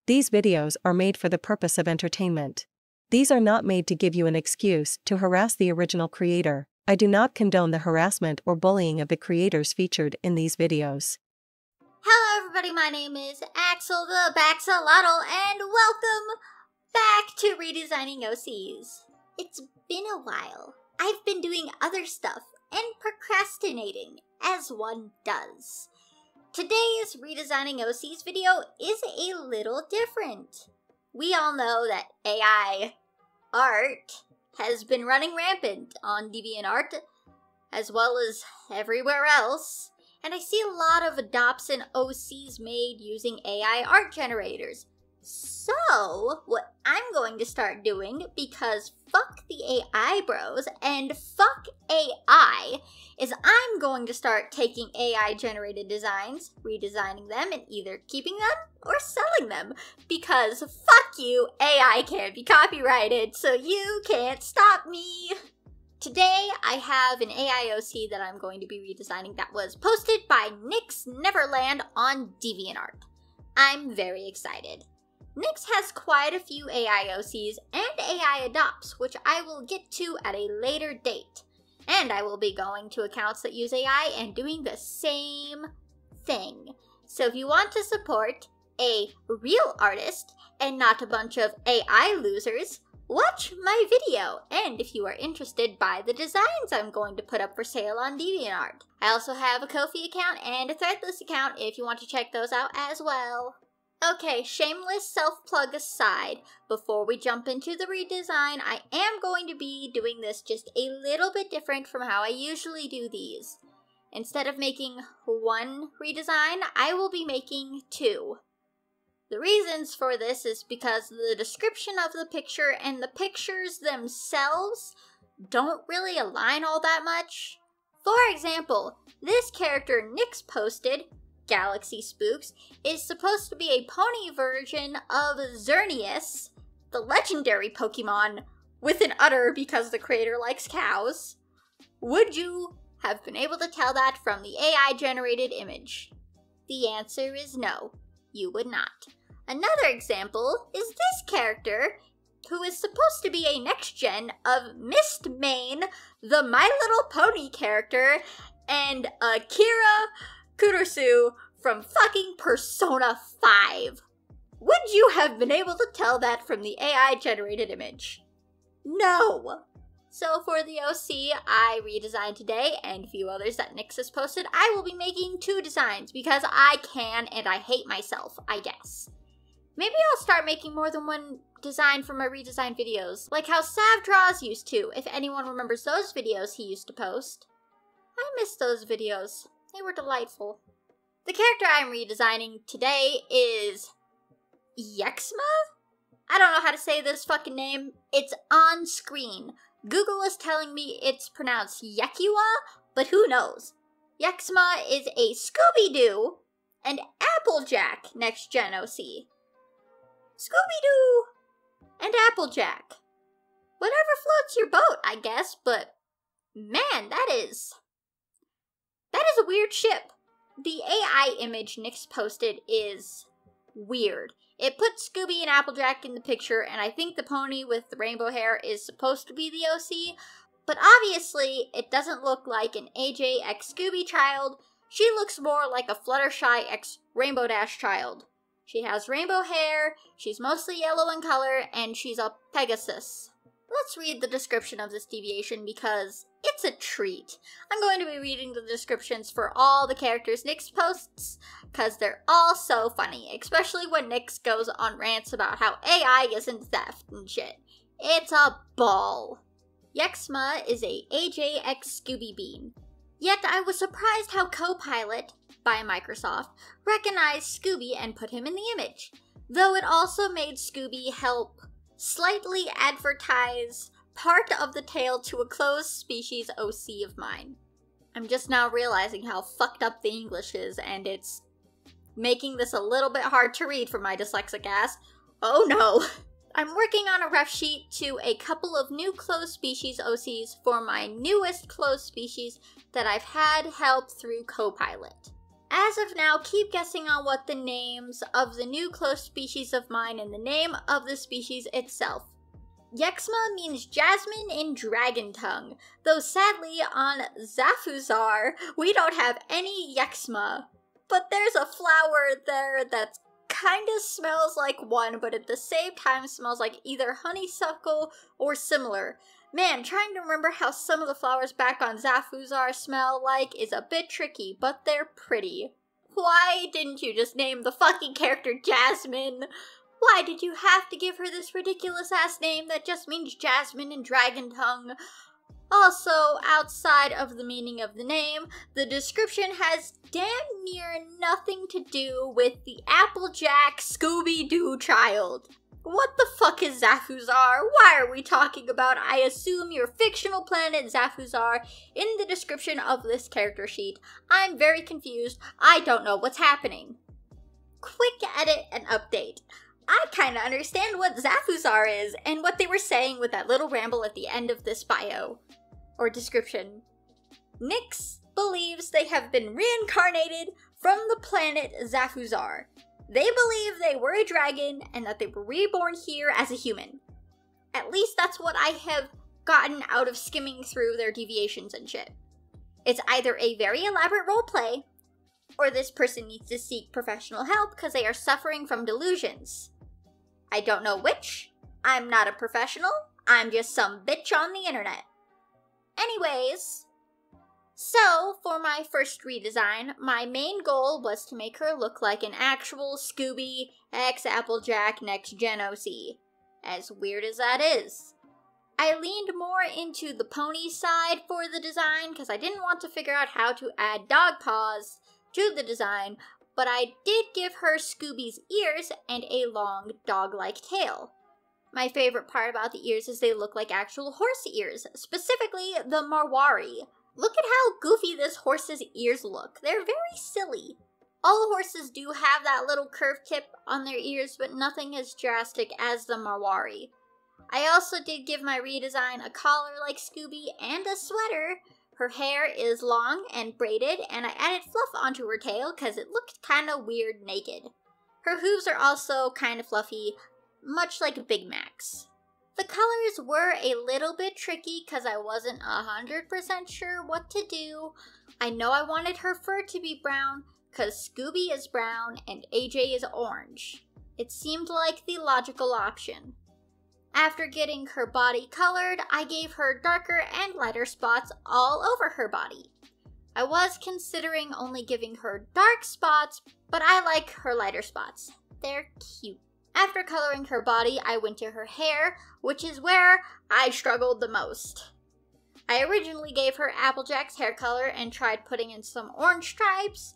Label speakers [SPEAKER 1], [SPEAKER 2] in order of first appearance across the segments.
[SPEAKER 1] These videos are made for the purpose of entertainment. These are not made to give you an excuse to harass the original creator. I do not condone the harassment or bullying of the creators featured in these videos.
[SPEAKER 2] Hello everybody, my name is Axel the Baxolotl, and welcome back to Redesigning OCs. It's been a while. I've been doing other stuff and procrastinating, as one does. Today's Redesigning OCs video is a little different. We all know that AI art has been running rampant on DeviantArt, as well as everywhere else, and I see a lot of adopts and OCs made using AI art generators. So, what I'm going to start doing, because fuck the AI bros and fuck AI, is I'm going to start taking AI generated designs, redesigning them, and either keeping them or selling them. Because fuck you, AI can't be copyrighted, so you can't stop me. Today, I have an AI OC that I'm going to be redesigning that was posted by NyxNeverland on DeviantArt. I'm very excited. Nyx has quite a few AI OCs and AI adopts, which I will get to at a later date. And I will be going to accounts that use AI and doing the same thing. So if you want to support a real artist and not a bunch of AI losers, watch my video. And if you are interested, buy the designs I'm going to put up for sale on DeviantArt. I also have a Ko-fi account and a Threadless account if you want to check those out as well. Okay, shameless self-plug aside, before we jump into the redesign, I am going to be doing this just a little bit different from how I usually do these. Instead of making one redesign, I will be making two. The reasons for this is because the description of the picture and the pictures themselves don't really align all that much. For example, this character Nyx posted, Galaxy Spooks, is supposed to be a pony version of Xerneas, the legendary Pokemon, with an udder because the creator likes cows. Would you have been able to tell that from the AI generated image? The answer is no, you would not. Another example is this character, who is supposed to be a next gen of Mistmane, the My Little Pony character, and Akira Kurosu from fucking Persona 5. Would you have been able to tell that from the AI generated image? No. So for the OC I redesigned today and a few others that Nyx has posted, I will be making two designs because I can and I hate myself, I guess. Maybe I'll start making more than one design for my redesign videos, like how Sav Draws used to, if anyone remembers those videos he used to post. I miss those videos. They were delightful. The character I'm redesigning today is YeqXmaa? I don't know how to say this fucking name. It's on screen. Google is telling me it's pronounced YeqXmaa, but who knows? YeqXmaa is a Scooby-Doo and Applejack next gen OC. Scooby-Doo and Applejack. Whatever floats your boat, I guess, but man, that is a weird ship. The AI image Nyx posted is weird. It puts Scooby and Applejack in the picture, and I think the pony with the rainbow hair is supposed to be the OC, but obviously it doesn't look like an AJ x Scooby child. She looks more like a Fluttershy x Rainbow Dash child. She has rainbow hair, she's mostly yellow in color, and she's a Pegasus. Let's read the description of this deviation because it's a treat. I'm going to be reading the descriptions for all the characters Nyx posts because they're all so funny, especially when Nyx goes on rants about how AI isn't theft and shit. It's a ball. YeqXmaa is a AJX Scooby Bean. Yet I was surprised how Copilot, by Microsoft, recognized Scooby and put him in the image, though it also made Scooby help slightly advertise part of the tale to a closed species OC of mine. I'm just now realizing how fucked up the English is, and it's making this a little bit hard to read for my dyslexic ass. Oh no! I'm working on a ref sheet to a couple of new closed species OCs for my newest closed species that I've had help through Copilot. As of now, keep guessing on what the names of the new close species of mine and the name of the species itself. YeqXmaa means jasmine in dragon tongue, though sadly on Zafuzar we don't have any YeqXmaa. But there's a flower there that kinda smells like one, but at the same time smells like either honeysuckle or similar. Man, trying to remember how some of the flowers back on Zafuzar smell like is a bit tricky, but they're pretty. Why didn't you just name the fucking character Jasmine? Why did you have to give her this ridiculous-ass name that just means Jasmine in dragon tongue? Also, outside of the meaning of the name, the description has damn near nothing to do with the Applejack Scooby-Doo child. What the fuck is Zafuzar? Why are we talking about, I assume, your fictional planet Zafuzar in the description of this character sheet? I'm very confused. I don't know what's happening. Quick edit and update. I kinda understand what Zafuzar is and what they were saying with that little ramble at the end of this bio. Or description. Nyx believes they have been reincarnated from the planet Zafuzar. They believe they were a dragon and that they were reborn here as a human. At least that's what I have gotten out of skimming through their deviations and shit. It's either a very elaborate roleplay, or this person needs to seek professional help because they are suffering from delusions. I don't know which. I'm not a professional. I'm just some bitch on the internet. Anyways, so for my first redesign, my main goal was to make her look like an actual Scooby x Applejack Next Gen OC. As weird as that is. I leaned more into the pony side for the design because I didn't want to figure out how to add dog paws to the design, but I did give her Scooby's ears and a long dog-like tail. My favorite part about the ears is they look like actual horse ears, specifically the Marwari. Look at how goofy this horse's ears look. They're very silly. All horses do have that little curved tip on their ears, but nothing as drastic as the Marwari. I also did give my redesign a collar like Scooby and a sweater. Her hair is long and braided, and I added fluff onto her tail because it looked kind of weird naked. Her hooves are also kind of fluffy, much like Big Mac's. The colors were a little bit tricky because I wasn't 100% sure what to do. I know I wanted her fur to be brown because Scooby is brown and AJ is orange. It seemed like the logical option. After getting her body colored, I gave her darker and lighter spots all over her body. I was considering only giving her dark spots, but I like her lighter spots. They're cute. After coloring her body, I went to her hair, which is where I struggled the most. I originally gave her Applejack's hair color and tried putting in some orange stripes,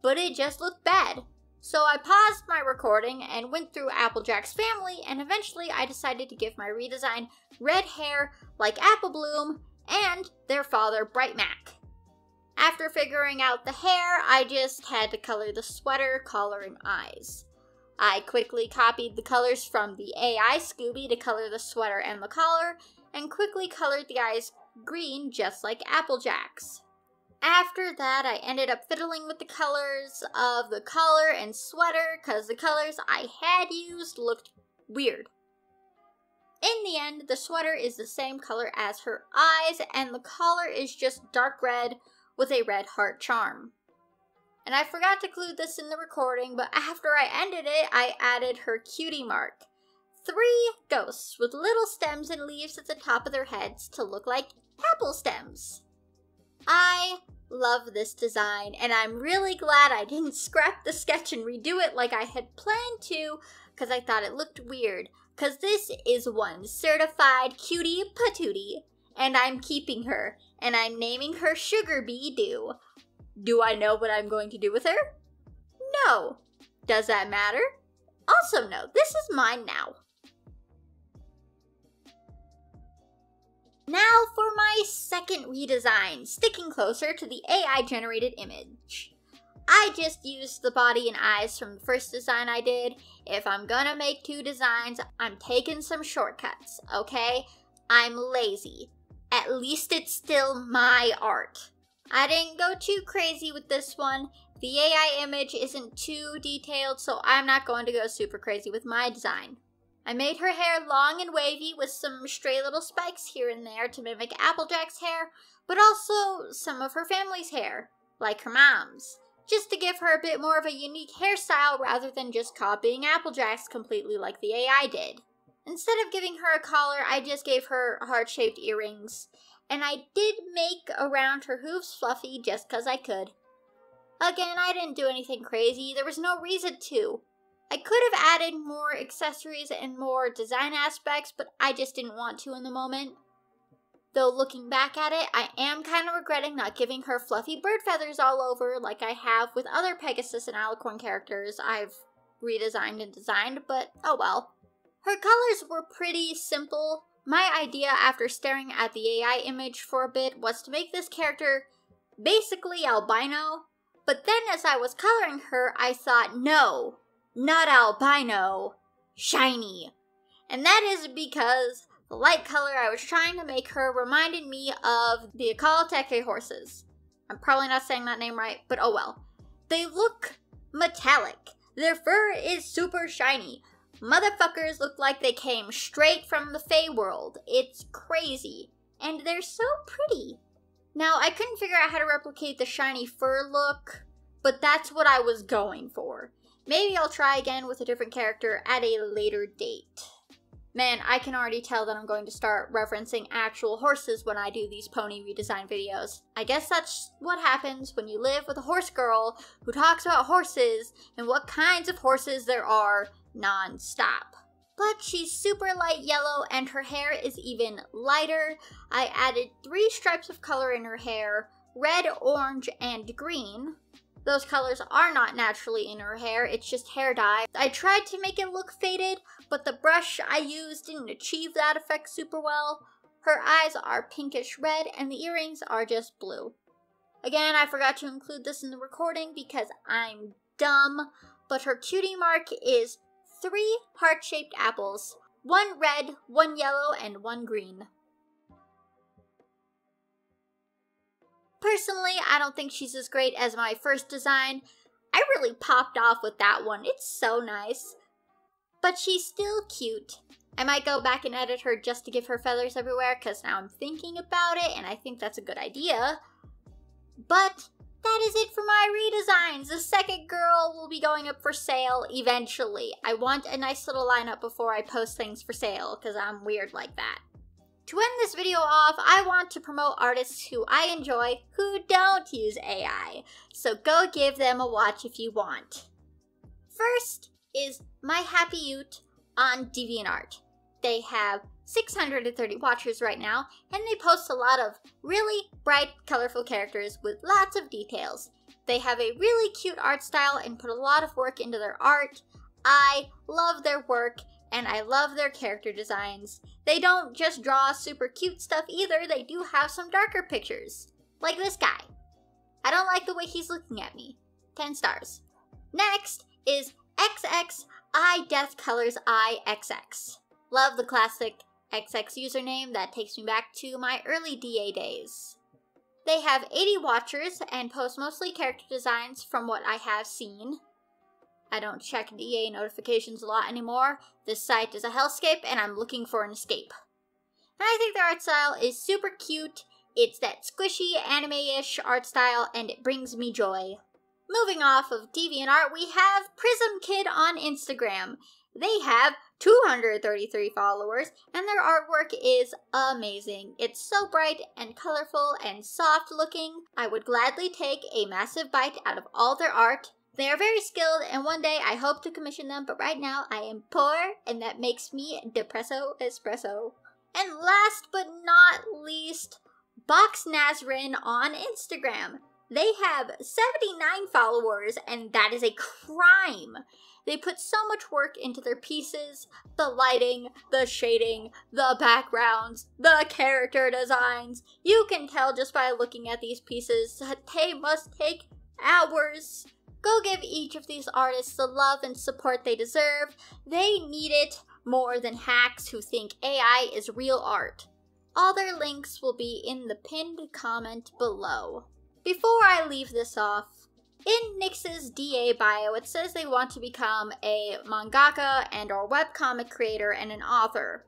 [SPEAKER 2] but it just looked bad. So I paused my recording and went through Applejack's family, and eventually I decided to give my redesign red hair like Apple Bloom and their father Bright Mac. After figuring out the hair, I just had to color the sweater, collar, and eyes. I quickly copied the colors from the AI Scooby to color the sweater and the collar, and quickly colored the eyes green just like Applejack's. After that, I ended up fiddling with the colors of the collar and sweater because the colors I had used looked weird. In the end, the sweater is the same color as her eyes, and the collar is just dark red with a red heart charm. And I forgot to include this in the recording, but after I ended it, I added her cutie mark. 3 ghosts with little stems and leaves at the top of their heads to look like apple stems. I love this design, and I'm really glad I didn't scrap the sketch and redo it like I had planned to, because I thought it looked weird, because this is one certified cutie patootie, and I'm keeping her, and I'm naming her Sugar Bee Doo. Do I know what I'm going to do with her? No. Does that matter? Also no, this is mine now. Now for my second redesign, sticking closer to the AI-generated image. I just used the body and eyes from the first design I did. If I'm gonna make 2 designs, I'm taking some shortcuts, okay? I'm lazy. At least it's still my art. I didn't go too crazy with this one. The AI image isn't too detailed, so I'm not going to go super crazy with my design. I made her hair long and wavy with some stray little spikes here and there to mimic Applejack's hair, but also some of her family's hair, like her mom's, just to give her a bit more of a unique hairstyle rather than just copying Applejack's completely like the AI did. Instead of giving her a collar, I just gave her heart-shaped earrings, and I did make around her hooves fluffy just because I could. Again, I didn't do anything crazy, there was no reason to. I could have added more accessories and more design aspects, but I just didn't want to in the moment. Though looking back at it, I am kind of regretting not giving her fluffy bird feathers all over like I have with other Pegasus and Alicorn characters I've redesigned and designed, but oh well. Her colors were pretty simple. My idea after staring at the AI image for a bit was to make this character basically albino, but then as I was coloring her, I thought, no, not albino, shiny. And that is because the light color I was trying to make her reminded me of the Akalateke horses. I'm probably not saying that name right, but oh well. They look metallic. Their fur is super shiny. Motherfuckers look like they came straight from the Fae world. It's crazy. And they're so pretty. Now, I couldn't figure out how to replicate the shiny fur look, but that's what I was going for. Maybe I'll try again with a different character at a later date. Man, I can already tell that I'm going to start referencing actual horses when I do these pony redesign videos. I guess that's what happens when you live with a horse girl who talks about horses and what kinds of horses there are non-stop. But she's super light yellow and her hair is even lighter. I added 3 stripes of color in her hair, red, orange, and green. Those colors are not naturally in her hair, it's just hair dye. I tried to make it look faded, but the brush I used didn't achieve that effect super well. Her eyes are pinkish red and the earrings are just blue. Again, I forgot to include this in the recording because I'm dumb, but her cutie mark is 3 heart-shaped apples, 1 red, 1 yellow, and 1 green. Personally, I don't think she's as great as my first design. I really popped off with that one. It's so nice. But she's still cute. I might go back and edit her just to give her feathers everywhere because now I'm thinking about it and I think that's a good idea. But that is it for my redesigns. The second girl will be going up for sale eventually. I want a nice little lineup before I post things for sale because I'm weird like that. To end this video off, I want to promote artists who I enjoy who don't use AI, so go give them a watch if you want. First is My Happy Ute on DeviantArt. They have 630 watchers right now, and they post a lot of really bright, colorful characters with lots of details. They have a really cute art style and put a lot of work into their art. I love their work, and I love their character designs. They don't just draw super cute stuff either, they do have some darker pictures. Like this guy. I don't like the way he's looking at me. 10 stars. Next is YeqXmaa Death Colors YeqXmaa. Love the classic XX username that takes me back to my early DA days. They have 80 watchers and post mostly character designs from what I have seen. I don't check DA notifications a lot anymore. This site is a hellscape and I'm looking for an escape. And I think their art style is super cute. It's that squishy anime-ish art style and it brings me joy. Moving off of DeviantArt, we have Prism Kid on Instagram. They have 233 followers and their artwork is amazing. It's so bright and colorful and soft looking. I would gladly take a massive bite out of all their art. They are very skilled and one day I hope to commission them, but right now I am poor and that makes me depresso espresso. And last but not least, Box Nazrin on Instagram. They have 79 followers and that is a crime. They put so much work into their pieces, the lighting, the shading, the backgrounds, the character designs. You can tell just by looking at these pieces that they must take hours. Go give each of these artists the love and support they deserve. They need it more than hacks who think AI is real art. All their links will be in the pinned comment below. Before I leave this off, in Nyx's DA bio, it says they want to become a mangaka and or webcomic creator and an author.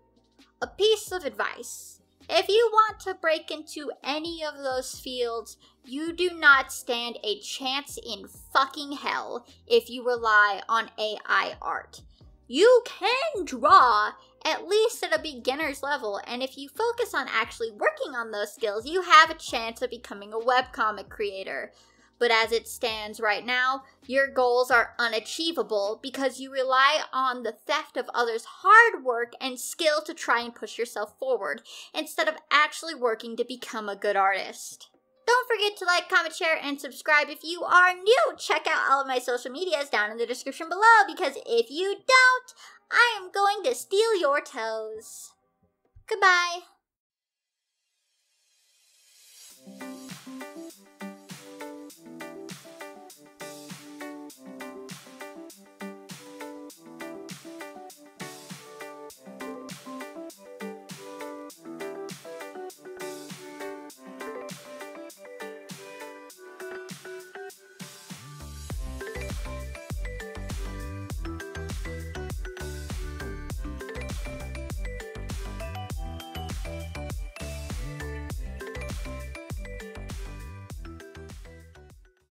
[SPEAKER 2] A piece of advice. If you want to break into any of those fields, you do not stand a chance in fucking hell if you rely on AI art. You can draw, at least at a beginner's level, and if you focus on actually working on those skills, you have a chance of becoming a webcomic creator. But as it stands right now, your goals are unachievable because you rely on the theft of others' hard work and skill to try and push yourself forward, instead of actually working to become a good artist. Don't forget to like, comment, share, and subscribe if you are new. Check out all of my social medias down in the description below, because if you don't, I am going to steal your toes. Goodbye.